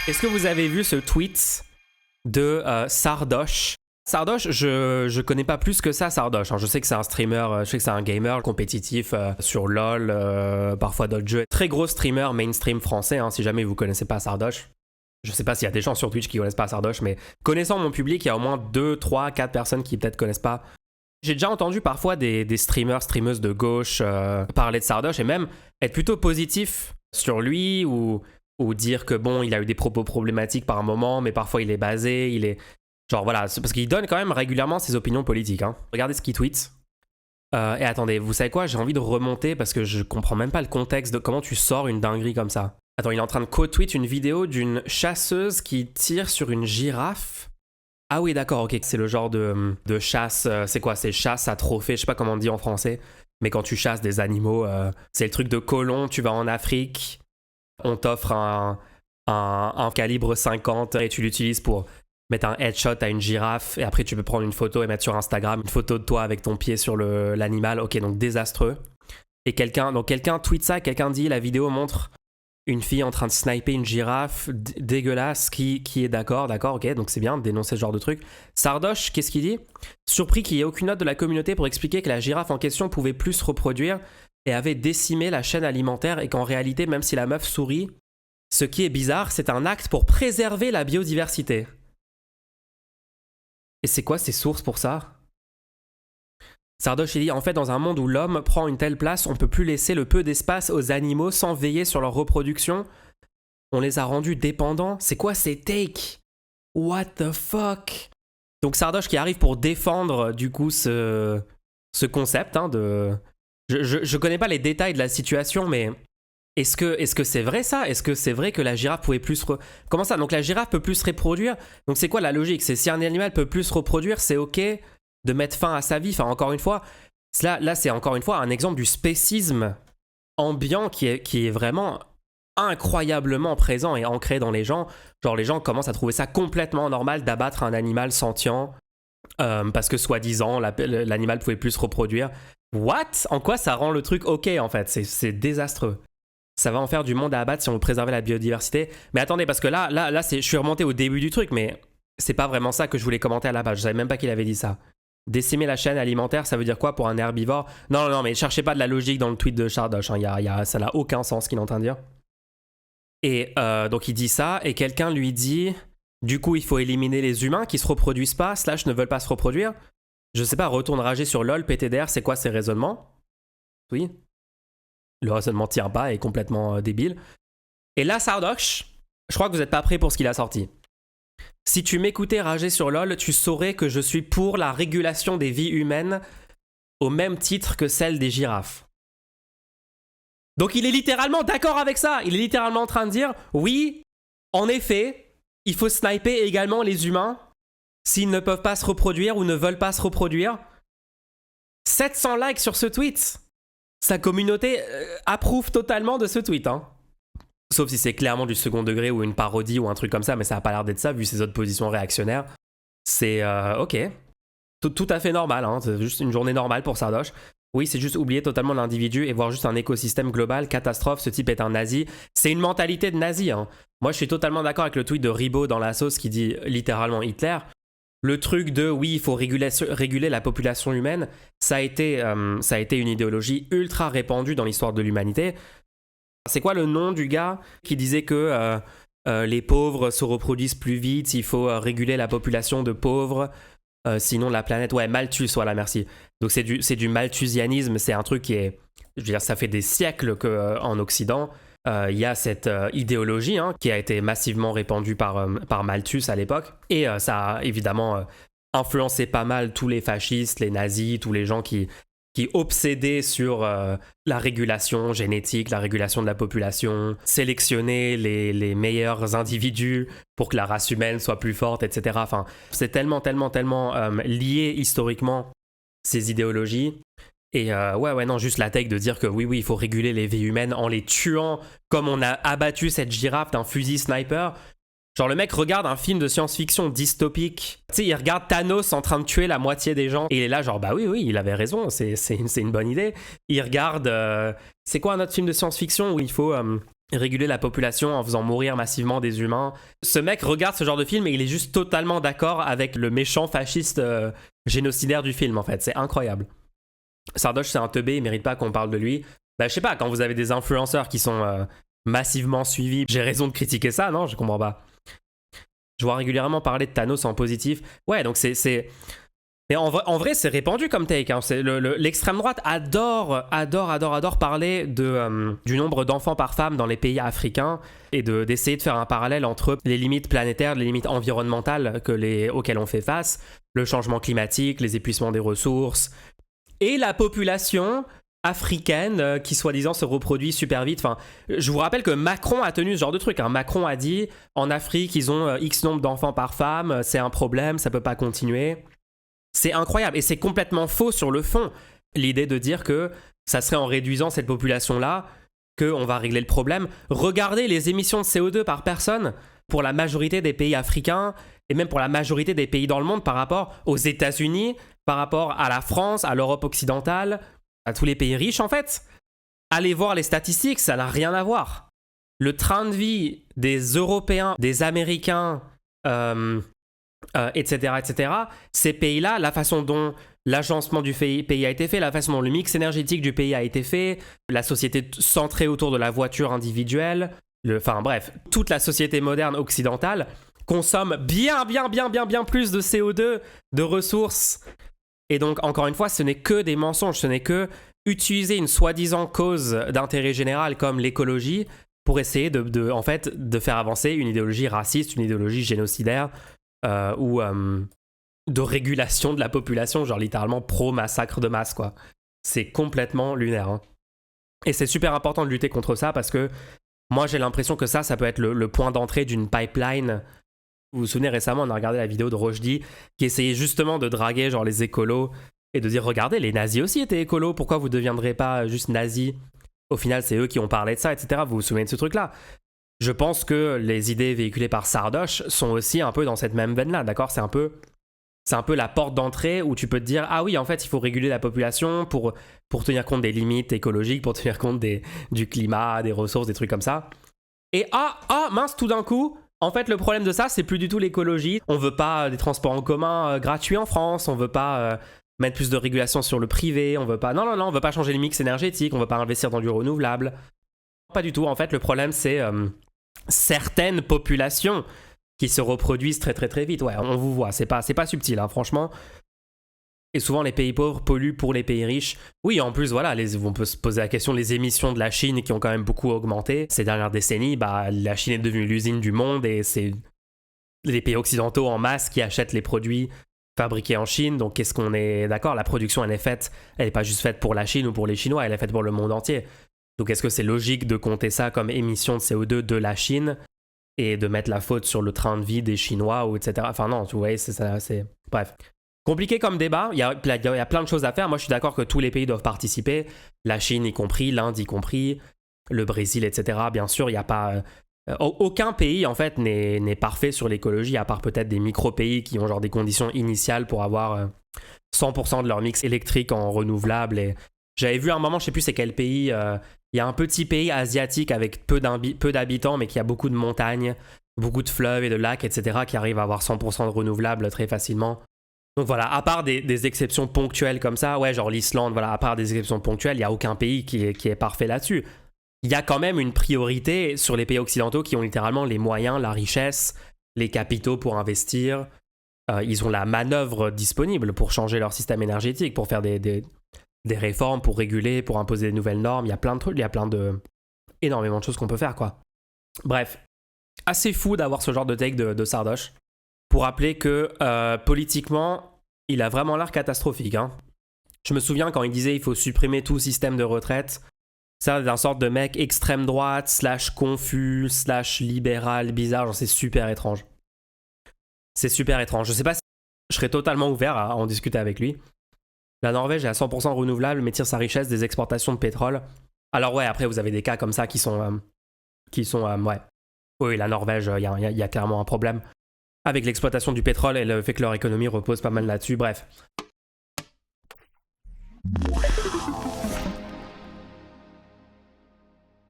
Est-ce que vous avez vu ce tweet de Sardoche? Sardoche, je connais pas plus que ça Sardoche. Je sais que c'est un streamer, je sais que c'est un gamer compétitif sur LoL, parfois d'autres jeux. Très gros streamer mainstream français, si jamais vous connaissez pas Sardoche. Je sais pas s'il y a des gens sur Twitch qui connaissent pas Sardoche, mais connaissant mon public, il y a au moins 2, 3, 4 personnes qui peut-être connaissent pas. J'ai déjà entendu parfois des streamers, streameuses de gauche parler de Sardoche et même être plutôt positif sur lui ou dire que bon, il a eu des propos problématiques par un moment, mais parfois il est basé, il est... Genre voilà, c'est parce qu'il donne quand même régulièrement ses opinions politiques. Regardez ce qu'il tweet. Et attendez, vous savez quoi? J'ai envie de remonter parce que je comprends même pas le contexte de comment tu sors une dinguerie comme ça. Attends, il est en train de co-tweet une vidéo d'une chasseuse qui tire sur une girafe. Ah oui, d'accord, ok. C'est le genre de chasse, c'est quoi? C'est chasse à trophée, je sais pas comment on dit en français. Mais quand tu chasses des animaux, c'est le truc de colon, tu vas en Afrique, on t'offre un calibre 50 et tu l'utilises pour mettre un headshot à une girafe et après tu peux prendre une photo et mettre sur Instagram une photo de toi avec ton pied sur l'animal. Ok, donc désastreux. Et quelqu'un tweet ça, quelqu'un dit la vidéo montre une fille en train de sniper une girafe dégueulasse qui est d'accord, ok, donc c'est bien de dénoncer ce genre de truc. Sardoche, qu'est-ce qu'il dit? Surpris qu'il n'y ait aucune note de la communauté pour expliquer que la girafe en question pouvait plus se reproduire et avait décimé la chaîne alimentaire et qu'en réalité, même si la meuf sourit, ce qui est bizarre, c'est un acte pour préserver la biodiversité. Et c'est quoi ces sources pour ça? Sardoche dit, en fait, dans un monde où l'homme prend une telle place, on peut plus laisser le peu d'espace aux animaux sans veiller sur leur reproduction. On les a rendus dépendants. C'est quoi ces takes? What the fuck? Donc Sardoche qui arrive pour défendre du coup ce concept de... Je connais pas les détails de la situation, mais est-ce que c'est vrai ça? Est-ce que c'est vrai que la girafe pouvait plus... Comment ça? Donc la girafe peut plus se reproduire? Donc c'est quoi la logique? C'est si un animal peut plus se reproduire, c'est ok de mettre fin à sa vie. Enfin, encore une fois, là c'est encore une fois un exemple du spécisme ambiant qui est vraiment incroyablement présent et ancré dans les gens. Genre les gens commencent à trouver ça complètement normal d'abattre un animal sentient parce que soi-disant l'animal pouvait plus se reproduire. What? En quoi ça rend le truc ok en fait? C'est désastreux. Ça va en faire du monde à abattre si on veut préserver la biodiversité. Mais attendez, parce que là je suis remonté au début du truc, mais c'est pas vraiment ça que je voulais commenter à la base. Je savais même pas qu'il avait dit ça. Décimer la chaîne alimentaire, ça veut dire quoi pour un herbivore? Non, mais cherchez pas de la logique dans le tweet de Sardoche. Ça n'a aucun sens ce qu'il est en train de dire. Et donc il dit ça, et quelqu'un lui dit, du coup il faut éliminer les humains qui se reproduisent pas, / ne veulent pas se reproduire. Je sais pas, retourne rager sur LoL, PTDR, c'est quoi ces raisonnements? Oui. Le raisonnement tient pas, est complètement débile. Et là, Sardoche, je crois que vous n'êtes pas prêts pour ce qu'il a sorti. Si tu m'écoutais rager sur LoL, tu saurais que je suis pour la régulation des vies humaines au même titre que celle des girafes. Donc il est littéralement d'accord avec ça. Il est littéralement en train de dire, oui, en effet, il faut sniper également les humains s'ils ne peuvent pas se reproduire ou ne veulent pas se reproduire. 700 likes sur ce tweet. Sa communauté approuve totalement de ce tweet. Sauf si c'est clairement du second degré ou une parodie ou un truc comme ça, mais ça n'a pas l'air d'être ça vu ses autres positions réactionnaires. C'est ok. Tout à fait normal, c'est juste une journée normale pour Sardoche. Oui, c'est juste oublier totalement l'individu et voir juste un écosystème global. Catastrophe, ce type est un nazi. C'est une mentalité de nazi. Moi, je suis totalement d'accord avec le tweet de Ribot dans la sauce qui dit littéralement Hitler. Le truc de oui, il faut réguler la population humaine, ça a été une idéologie ultra répandue dans l'histoire de l'humanité. C'est quoi le nom du gars qui disait que les pauvres se reproduisent plus vite, il faut réguler la population de pauvres, sinon la planète... Ouais, Malthus, voilà, merci. Donc c'est du malthusianisme, c'est un truc qui est... Je veux dire, ça fait des siècles qu'en Occident, il y a cette idéologie qui a été massivement répandue par Malthus à l'époque. Et ça a évidemment influencé pas mal tous les fascistes, les nazis, tous les gens qui obsédaient sur la régulation génétique, la régulation de la population, sélectionner les meilleurs individus pour que la race humaine soit plus forte, etc. Enfin, c'est tellement lié historiquement, ces idéologies. Et non, juste la take de dire que oui, il faut réguler les vies humaines en les tuant comme on a abattu cette girafe d'un fusil sniper. Genre le mec regarde un film de science-fiction dystopique. Tu sais, il regarde Thanos en train de tuer la moitié des gens. Et il est là genre, bah oui, il avait raison, c'est une bonne idée. Il regarde... c'est quoi un autre film de science-fiction où il faut réguler la population en faisant mourir massivement des humains. Ce mec regarde ce genre de film et il est juste totalement d'accord avec le méchant fasciste génocidaire du film, en fait. C'est incroyable. Sardoche, c'est un teubé, il mérite pas qu'on parle de lui. Bah, je sais pas, quand vous avez des influenceurs qui sont massivement suivis, j'ai raison de critiquer ça, non? Je comprends pas. Je vois régulièrement parler de Thanos en positif. Ouais, donc c'est... Mais en vrai, c'est répandu comme take. Hein. L'extrême droite adore parler du nombre d'enfants par femme dans les pays africains et d'essayer de faire un parallèle entre les limites planétaires, les limites environnementales auxquelles on fait face, le changement climatique, les épuisements des ressources, et la population africaine qui soi-disant se reproduit super vite. Enfin, je vous rappelle que Macron a tenu ce genre de truc. Hein. Macron a dit en Afrique ils ont X nombre d'enfants par femme, c'est un problème, ça peut pas continuer. C'est incroyable et c'est complètement faux sur le fond. L'idée de dire que ça serait en réduisant cette population-là qu'on va régler le problème. Regardez les émissions de CO2 par personne pour la majorité des pays africains et même pour la majorité des pays dans le monde par rapport aux États-Unis, par rapport à la France, à l'Europe occidentale, à tous les pays riches en fait. Allez voir les statistiques, ça n'a rien à voir. Le train de vie des Européens, des Américains, etc., ces pays-là, la façon dont l'agencement du pays a été fait, la façon dont le mix énergétique du pays a été fait, la société centrée autour de la voiture individuelle, enfin bref, toute la société moderne occidentale consomme bien plus de CO2, de ressources. Et donc, encore une fois, ce n'est que des mensonges, ce n'est que utiliser une soi-disant cause d'intérêt général comme l'écologie pour essayer en fait, de faire avancer une idéologie raciste, une idéologie génocidaire ou de régulation de la population, genre littéralement pro-massacre de masse, quoi. C'est complètement lunaire. Hein. Et c'est super important de lutter contre ça parce que moi, j'ai l'impression que ça peut être le point d'entrée d'une pipeline. Vous vous souvenez, récemment, on a regardé la vidéo de Rochdi qui essayait justement de draguer genre les écolos et de dire, regardez, les nazis aussi étaient écolos, pourquoi vous ne deviendrez pas juste nazis? Au final, c'est eux qui ont parlé de ça, etc. Vous vous souvenez de ce truc-là? Je pense que les idées véhiculées par Sardoche sont aussi un peu dans cette même veine-là, d'accord? C'est un peu la porte d'entrée où tu peux te dire, ah oui, en fait, il faut réguler la population pour tenir compte des limites écologiques, pour tenir compte du climat, des ressources, des trucs comme ça. Et mince, tout d'un coup, en fait, le problème de ça, c'est plus du tout l'écologie. On veut pas des transports en commun gratuits en France, on veut pas mettre plus de régulation sur le privé, on veut pas... Non, on veut pas changer le mix énergétique, on veut pas investir dans du renouvelable. Pas du tout, en fait, le problème, c'est certaines populations qui se reproduisent très très très vite. Ouais, on vous voit, c'est pas subtil, hein, franchement. Et souvent, les pays pauvres polluent pour les pays riches. Oui, en plus, voilà, on peut se poser la question, les émissions de la Chine qui ont quand même beaucoup augmenté ces dernières décennies, bah, la Chine est devenue l'usine du monde et c'est les pays occidentaux en masse qui achètent les produits fabriqués en Chine. Donc, qu'est-ce qu'on est d'accord? La production, elle n'est pas juste faite pour la Chine ou pour les Chinois, elle est faite pour le monde entier. Donc, est-ce que c'est logique de compter ça comme émission de CO2 de la Chine et de mettre la faute sur le train de vie des Chinois, ou etc. Enfin non, vous voyez, c'est ça, c'est... Bref. Compliqué comme débat, il y a plein de choses à faire. Moi, je suis d'accord que tous les pays doivent participer, la Chine y compris, l'Inde y compris, le Brésil, etc. Bien sûr, il n'y a pas... aucun pays, en fait, n'est parfait sur l'écologie, à part peut-être des micro-pays qui ont genre des conditions initiales pour avoir 100% de leur mix électrique en renouvelable. Et j'avais vu à un moment, je ne sais plus c'est quel pays... il y a un petit pays asiatique avec peu d'habitants, mais qui a beaucoup de montagnes, beaucoup de fleuves et de lacs, etc., qui arrive à avoir 100% de renouvelables très facilement. Donc voilà, à part des exceptions ponctuelles comme ça, ouais, genre l'Islande, voilà, à part des exceptions ponctuelles, il n'y a aucun pays qui est parfait là-dessus. Il y a quand même une priorité sur les pays occidentaux qui ont littéralement les moyens, la richesse, les capitaux pour investir. Ils ont la manœuvre disponible pour changer leur système énergétique, pour faire des réformes, pour réguler, pour imposer des nouvelles normes. Il y a plein de trucs, il y a énormément de choses qu'on peut faire, quoi. Bref, assez fou d'avoir ce genre de take de Sardoche. Pour rappeler que politiquement, il a vraiment l'air catastrophique. Hein. Je me souviens quand il disait il faut supprimer tout système de retraite. Ça, d'un sorte de mec extrême droite, / confus, / libéral, bizarre. Genre, c'est super étrange. C'est super étrange. Je sais pas si je serais totalement ouvert à en discuter avec lui. La Norvège est à 100% renouvelable, mais tire sa richesse des exportations de pétrole. Alors ouais, après, vous avez des cas comme ça qui sont ouais. Oui, la Norvège, il y a clairement un problème avec l'exploitation du pétrole et le fait que leur économie repose pas mal là-dessus. Bref.